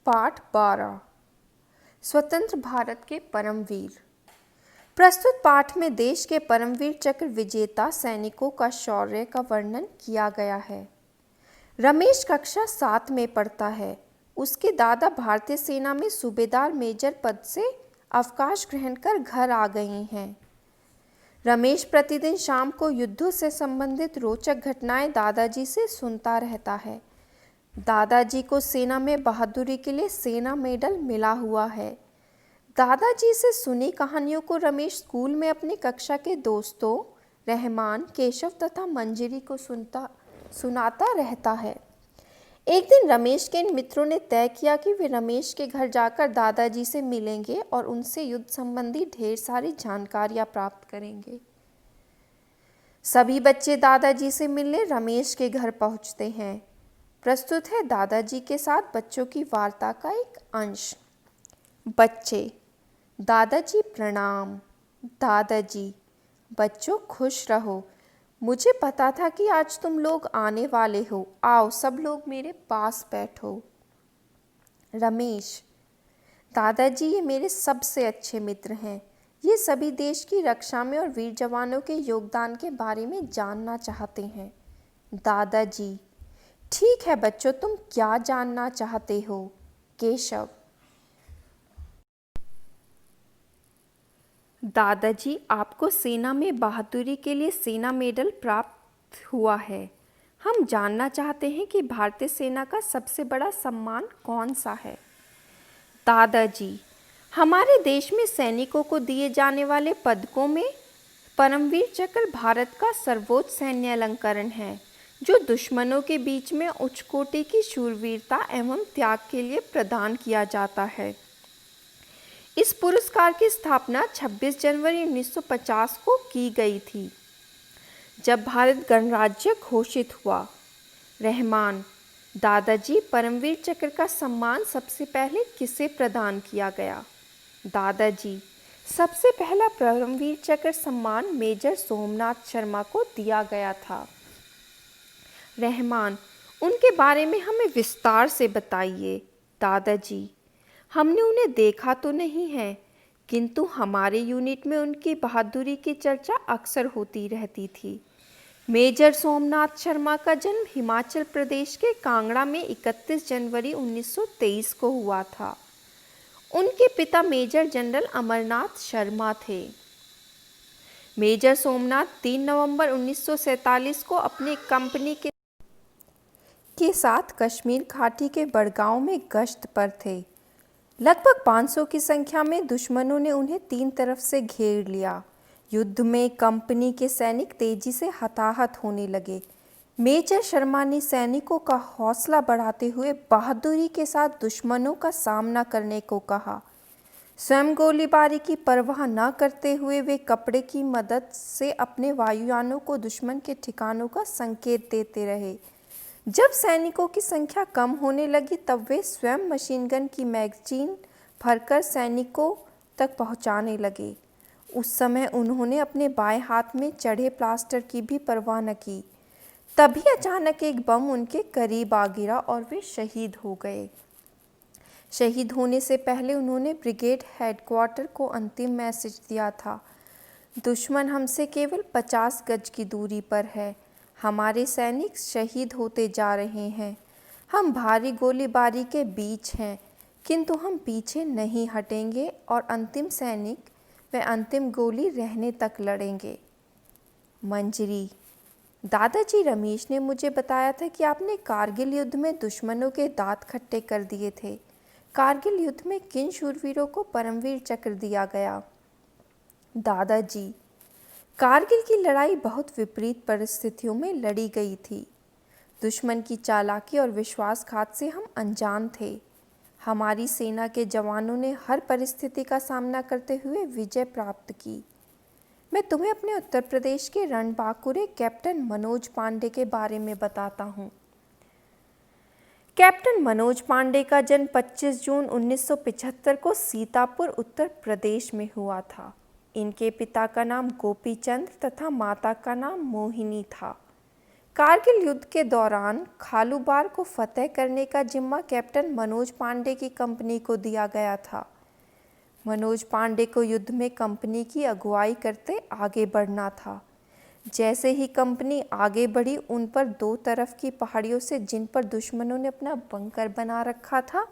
पाठ 12 स्वतंत्र भारत के परमवीर। प्रस्तुत पाठ में देश के परमवीर चक्र विजेता सैनिकों का शौर्य का वर्णन किया गया है। रमेश कक्षा 7 में पढ़ता है। उसके दादा भारतीय सेना में सूबेदार मेजर पद से अवकाश ग्रहण कर घर आ गए हैं। रमेश प्रतिदिन शाम को युद्धों से संबंधित रोचक घटनाएं दादाजी से सुनता रहता है। दादाजी को सेना में बहादुरी के लिए सेना मेडल मिला हुआ है। दादाजी से सुनी कहानियों को रमेश स्कूल में अपनी कक्षा के दोस्तों रहमान, केशव तथा मंजरी को सुनाता रहता है। एक दिन रमेश के इन मित्रों ने तय किया कि वे रमेश के घर जाकर दादाजी से मिलेंगे और उनसे युद्ध संबंधी ढेर सारी जानकारियां प्राप्त करेंगे। सभी बच्चे दादाजी से मिलने रमेश के घर पहुंचते हैं। प्रस्तुत है दादाजी के साथ बच्चों की वार्ता का एक अंश। बच्चे: दादाजी प्रणाम। दादाजी: बच्चों खुश रहो, मुझे पता था कि आज तुम लोग आने वाले हो। आओ सब लोग मेरे पास बैठो। रमेश: दादाजी ये मेरे सबसे अच्छे मित्र हैं। ये सभी देश की रक्षा में और वीर जवानों के योगदान के बारे में जानना चाहते हैं। दादाजी: ठीक है बच्चों, तुम क्या जानना चाहते हो? केशव: दादाजी आपको सेना में बहादुरी के लिए सेना मेडल प्राप्त हुआ है। हम जानना चाहते हैं कि भारतीय सेना का सबसे बड़ा सम्मान कौन सा है? दादाजी: हमारे देश में सैनिकों को दिए जाने वाले पदकों में परमवीर चक्र भारत का सर्वोच्च सैन्य अलंकरण है, जो दुश्मनों के बीच में उच्च कोटि की शूरवीरता एवं त्याग के लिए प्रदान किया जाता है। इस पुरस्कार की स्थापना 26 जनवरी 1950 को की गई थी, जब भारत गणराज्य घोषित हुआ। रहमान: दादाजी परमवीर चक्र का सम्मान सबसे पहले किसे प्रदान किया गया? दादाजी: सबसे पहला परमवीर चक्र सम्मान मेजर सोमनाथ शर्मा को दिया गया था। रहमान: उनके बारे में हमें विस्तार से बताइए। दादाजी: हमने उन्हें देखा तो नहीं है, किंतु हमारे यूनिट में उनकी बहादुरी की चर्चा अक्सर होती रहती थी। मेजर सोमनाथ शर्मा का जन्म हिमाचल प्रदेश के कांगड़ा में 31 जनवरी 1923 को हुआ था। उनके पिता मेजर जनरल अमरनाथ शर्मा थे। मेजर सोमनाथ 3 नवंबर 1947 को अपनी कंपनी के साथ कश्मीर घाटी के बड़गांव में गश्त पर थे। लगभग 500 की संख्या में दुश्मनों ने उन्हें 3 तरफ से घेर लिया। युद्ध में कंपनी के सैनिक तेजी से हताहत होने लगे। मेजर शर्मा ने सैनिकों का हौसला बढ़ाते हुए बहादुरी के साथ दुश्मनों का सामना करने को कहा। स्वयं गोलीबारी की परवाह न करते हुए वे कपड़े की मदद से अपने वायुयानों को दुश्मन के ठिकानों का संकेत देते रहे। जब सैनिकों की संख्या कम होने लगी तब वे स्वयं मशीन गन की मैगजीन भरकर सैनिकों तक पहुंचाने लगे। उस समय उन्होंने अपने बाएं हाथ में चढ़े प्लास्टर की भी परवाह न की। तभी अचानक एक बम उनके करीब आ गिरा और वे शहीद हो गए। शहीद होने से पहले उन्होंने ब्रिगेड हेडक्वार्टर को अंतिम मैसेज दिया था: दुश्मन हमसे केवल 50 गज की दूरी पर है। हमारे सैनिक शहीद होते जा रहे हैं। हम भारी गोलीबारी के बीच हैं, किंतु हम पीछे नहीं हटेंगे और अंतिम सैनिक व अंतिम गोली रहने तक लड़ेंगे। मंजरी: दादाजी रमेश ने मुझे बताया था कि आपने कारगिल युद्ध में दुश्मनों के दांत खट्टे कर दिए थे। कारगिल युद्ध में किन शूरवीरों को परमवीर चक्र दिया गया? दादाजी: कारगिल की लड़ाई बहुत विपरीत परिस्थितियों में लड़ी गई थी। दुश्मन की चालाकी और विश्वासघात से हम अनजान थे। हमारी सेना के जवानों ने हर परिस्थिति का सामना करते हुए विजय प्राप्त की। मैं तुम्हें अपने उत्तर प्रदेश के रणबांकुरे कैप्टन मनोज पांडे के बारे में बताता हूँ। कैप्टन मनोज पांडे का जन्म 25 जून 1975 को सीतापुर, उत्तर प्रदेश में हुआ था। इनके पिता का नाम गोपीचंद तथा माता का नाम मोहिनी था। कारगिल युद्ध के दौरान खालूबार को फतेह करने का जिम्मा कैप्टन मनोज पांडे की कंपनी को दिया गया था। मनोज पांडे को युद्ध में कंपनी की अगुवाई करते आगे बढ़ना था। जैसे ही कंपनी आगे बढ़ी, उन पर दो तरफ की पहाड़ियों से, जिन पर दुश्मनों ने अपना बंकर बना रखा था,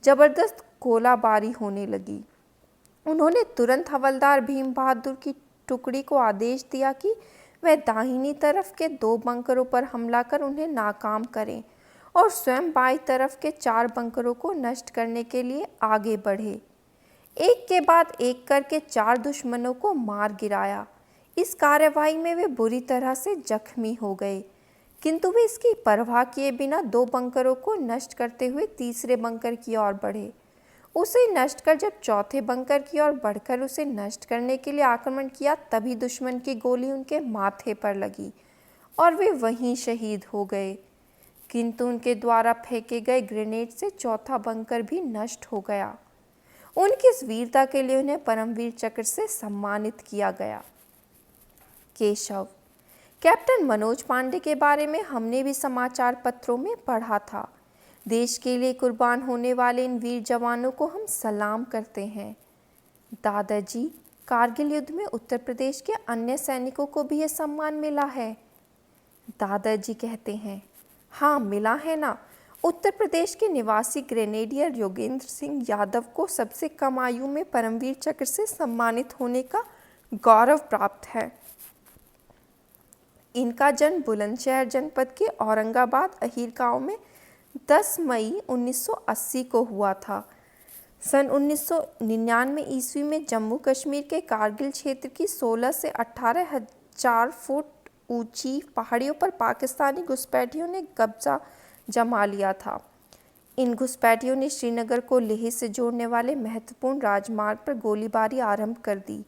जबरदस्त गोलाबारी होने लगी। उन्होंने तुरंत हवलदार भीम बहादुर की टुकड़ी को आदेश दिया कि वह दाहिनी तरफ के दो बंकरों पर हमला कर उन्हें नाकाम करें और स्वयं बाईं तरफ के 4 बंकरों को नष्ट करने के लिए आगे बढ़े। एक के बाद एक करके 4 दुश्मनों को मार गिराया। इस कार्यवाही में वे बुरी तरह से जख्मी हो गए, किंतु वे इसकी परवाह किए बिना 2 बंकरों को नष्ट करते हुए तीसरे बंकर की ओर बढ़े। उसे नष्ट कर जब चौथे बंकर की ओर बढ़कर उसे नष्ट करने के लिए आक्रमण किया, तभी दुश्मन की गोली उनके माथे पर लगी और वे वहीं शहीद हो गए। किंतु उनके द्वारा फेंके गए ग्रेनेड से चौथा बंकर भी नष्ट हो गया। उनकी इस वीरता के लिए उन्हें परमवीर चक्र से सम्मानित किया गया। केशव। कैप्टन मनोज पांडे के बारे में हमने भी समाचार पत्रों में पढ़ा था। देश के लिए कुर्बान होने वाले इन वीर जवानों को हम सलाम करते हैं। दादाजी, कारगिल युद्ध में उत्तर प्रदेश के अन्य सैनिकों को भी यह सम्मान मिला है? दादाजी कहते हैं, हाँ मिला है ना। उत्तर प्रदेश के निवासी ग्रेनेडियर योगेंद्र सिंह यादव को सबसे कम आयु में परमवीर चक्र से सम्मानित होने का गौरव प्राप्त है। इनका जन्म बुलंदशहर जनपद के औरंगाबाद अहीर गांव में 10 मई 1980 को हुआ था। सन 1999 ईस्वी में जम्मू कश्मीर के कारगिल क्षेत्र की 16 से 18,000 फुट ऊंची पहाड़ियों पर पाकिस्तानी घुसपैठियों ने कब्जा जमा लिया था। इन घुसपैठियों ने श्रीनगर को लेह से जोड़ने वाले महत्वपूर्ण राजमार्ग पर गोलीबारी आरंभ कर दी।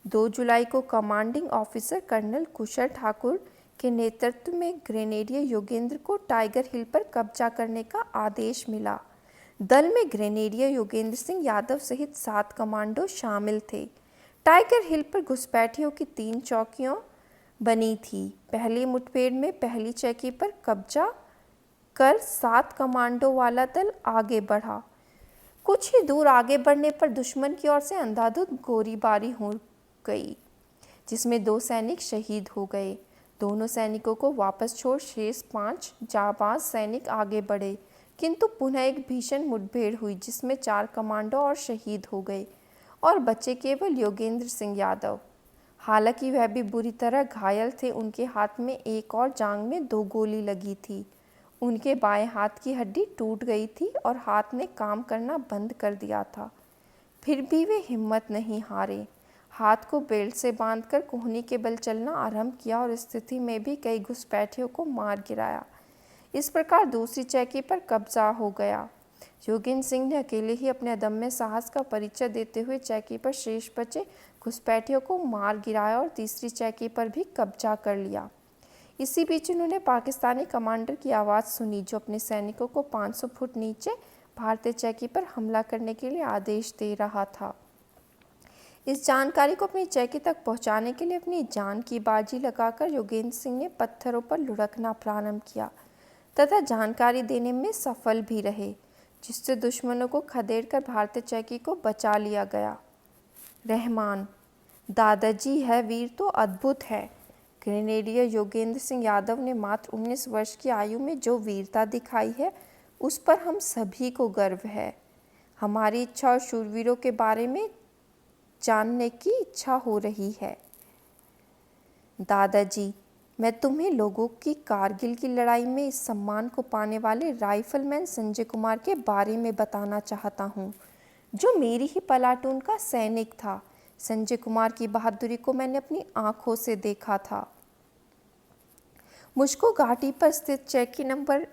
2 जुलाई को कमांडिंग ऑफिसर कर्नल कुशल ठाकुर के नेतृत्व में ग्रेनेडियर योगेंद्र को टाइगर हिल पर कब्जा करने का आदेश मिला। दल में ग्रेनेडियर योगेंद्र सिंह यादव सहित 7 कमांडो शामिल थे। टाइगर हिल पर घुसपैठियों की 3 चौकियां बनी थी। पहली मुठभेड़ में पहली चौकी पर कब्जा कर 7 कमांडो वाला दल आगे बढ़ा। कुछ ही दूर आगे बढ़ने पर दुश्मन की ओर से अंधाधुंध गोलीबारी हो गई, जिसमें 2 सैनिक शहीद हो गए। दोनों सैनिकों को वापस छोड़ शेष 5 जाबाज सैनिक आगे बढ़े, किंतु पुनः एक भीषण मुठभेड़ हुई जिसमें 4 कमांडो और शहीद हो गए और बचे केवल योगेंद्र सिंह यादव। हालांकि वह भी बुरी तरह घायल थे। उनके हाथ में एक और जांघ में 2 गोली लगी थी। उनके बाएं हाथ की हड्डी टूट गई थी और हाथ ने काम करना बंद कर दिया था। फिर भी वे हिम्मत नहीं हारे। हाथ को बेल्ट से बांधकर कोहनी के बल चलना आरंभ किया और स्थिति में भी कई घुसपैठियों को मार गिराया। इस प्रकार दूसरी चौकी पर कब्जा हो गया। योगेंद्र सिंह ने अकेले ही अपने अदम्य साहस का परिचय देते हुए चौकी पर शेष बचे घुसपैठियों को मार गिराया और तीसरी चौकी पर भी कब्जा कर लिया। इसी बीच उन्होंने पाकिस्तानी कमांडर की आवाज़ सुनी, जो अपने सैनिकों को 500 फुट नीचे भारतीय चौकी पर हमला करने के लिए आदेश दे रहा था। इस जानकारी को अपनी चौकी तक पहुंचाने के लिए अपनी जान की बाजी लगाकर योगेंद्र सिंह ने पत्थरों पर लुढ़कना प्रारंभ किया तथा जानकारी देने में सफल भी रहे, जिससे दुश्मनों को खदेड़कर भारतीय चौकी को बचा लिया गया। रहमान। दादाजी, है वीर तो अद्भुत है। ग्रेनेडियर योगेंद्र सिंह यादव ने मात्र 19 वर्ष की आयु में जो वीरता दिखाई है, उस पर हम सभी को गर्व है। हमारी इच्छा और शूरवीरों के बारे में जानने की इच्छा हो रही है। दादाजी, मैं तुम्हें लोगों की कारगिल की लड़ाई में इस सम्मान को पाने वाले राइफलमैन संजय कुमार के बारे में बताना चाहता हूँ, जो मेरी ही प्लाटून का सैनिक था। संजय कुमार की बहादुरी को मैंने अपनी आंखों से देखा था। मुझको घाटी पर स्थित चौकी नंबर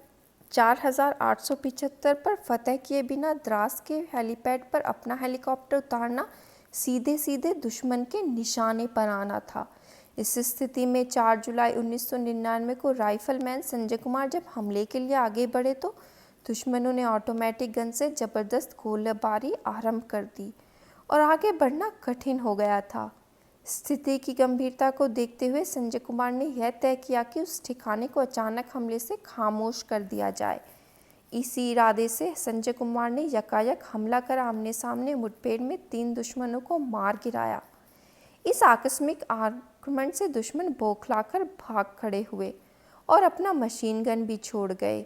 4875 पर फतह किए बिना द्रास के हेलीपैड पर अपना हेलीकॉप्टर उतारना, सीधे सीधे दुश्मन के निशाने पर आना था। इस स्थिति में 4 जुलाई 1999 को राइफलमैन संजय कुमार जब हमले के लिए आगे बढ़े तो दुश्मनों ने ऑटोमेटिक गन से ज़बरदस्त गोलीबारी आरंभ कर दी और आगे बढ़ना कठिन हो गया था। स्थिति की गंभीरता को देखते हुए संजय कुमार ने यह तय किया कि उस ठिकाने को अचानक हमले से खामोश कर दिया जाए। इसी इरादे से संजय कुमार ने यकायक हमला कर आमने सामने मुठभेड़ में 3 दुश्मनों को मार गिराया। इस आकस्मिक आक्रमण से दुश्मन बौखलाकर भाग खड़े हुए और अपना मशीन गन भी छोड़ गए।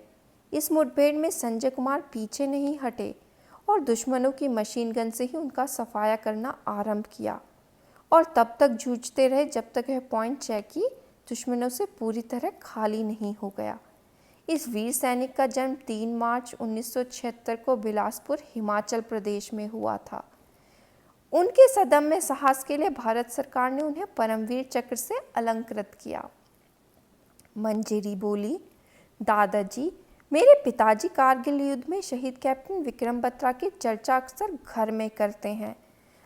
इस मुठभेड़ में संजय कुमार पीछे नहीं हटे और दुश्मनों की मशीन गन से ही उनका सफाया करना आरंभ किया और तब तक जूझते रहे जब तक यह पॉइंट चैकी दुश्मनों से पूरी तरह खाली नहीं हो गया। इस वीर सैनिक का जन्म 3 मार्च 1976 को बिलासपुर, हिमाचल प्रदेश में हुआ था। उनके सदम्य साहस के लिए भारत सरकार ने उन्हें परमवीर चक्र से अलंकृत किया। मंजेरी बोली, दादाजी, मेरे पिताजी कारगिल युद्ध में शहीद कैप्टन विक्रम बत्रा की चर्चा अक्सर घर में करते हैं।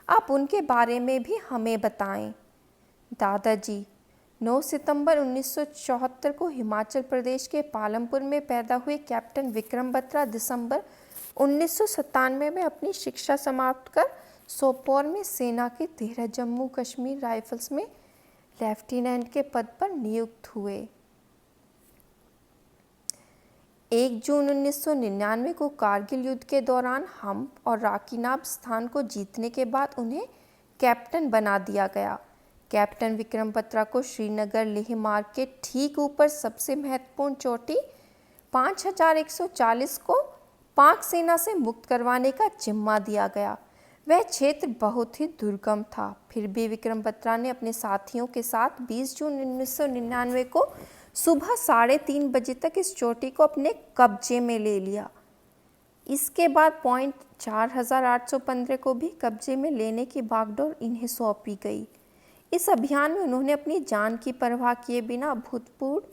आप उनके बारे में भी हमें बताएं। दादाजी, 9 सितंबर 1974 को हिमाचल प्रदेश के पालमपुर में पैदा हुए कैप्टन विक्रम बत्रा दिसंबर 1997 में अपनी शिक्षा समाप्त कर सोपोर में सेना के 13 जम्मू कश्मीर राइफल्स में लेफ्टिनेंट के पद पर नियुक्त हुए। 1 जून 1999 को कारगिल युद्ध के दौरान हम्प और राकीनाब स्थान को जीतने के बाद उन्हें कैप्टन बना दिया गया। कैप्टन विक्रम बत्रा को श्रीनगर लेह मार्ग के ठीक ऊपर सबसे महत्वपूर्ण चोटी 5140 को पाक सेना से मुक्त करवाने का जिम्मा दिया गया। वह क्षेत्र बहुत ही दुर्गम था, फिर भी विक्रम बत्रा ने अपने साथियों के साथ 20 जून 1999 को सुबह 3:30 बजे तक इस चोटी को अपने कब्जे में ले लिया। इसके बाद पॉइंट 4815 को भी कब्जे में लेने की बागडोर इन्हें सौंपी गई। इस अभियान में उन्होंने अपनी जान की परवाह किए बिना अभूतपूर्व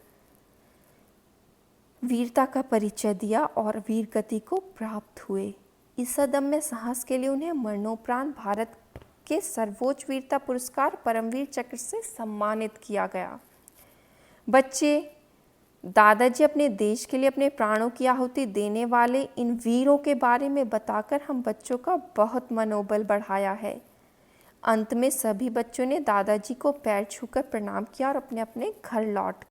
वीरता का परिचय दिया और वीर गति को प्राप्त हुए। इस अदम्य साहस के लिए उन्हें मरणोपरांत भारत के सर्वोच्च वीरता पुरस्कार परमवीर चक्र से सम्मानित किया गया। बच्चे, दादाजी अपने देश के लिए अपने प्राणों की आहुति देने वाले इन वीरों के बारे में बताकर हम बच्चों का बहुत मनोबल बढ़ाया है। अंत में सभी बच्चों ने दादाजी को पैर छूकर प्रणाम किया और अपने अपने घर लौट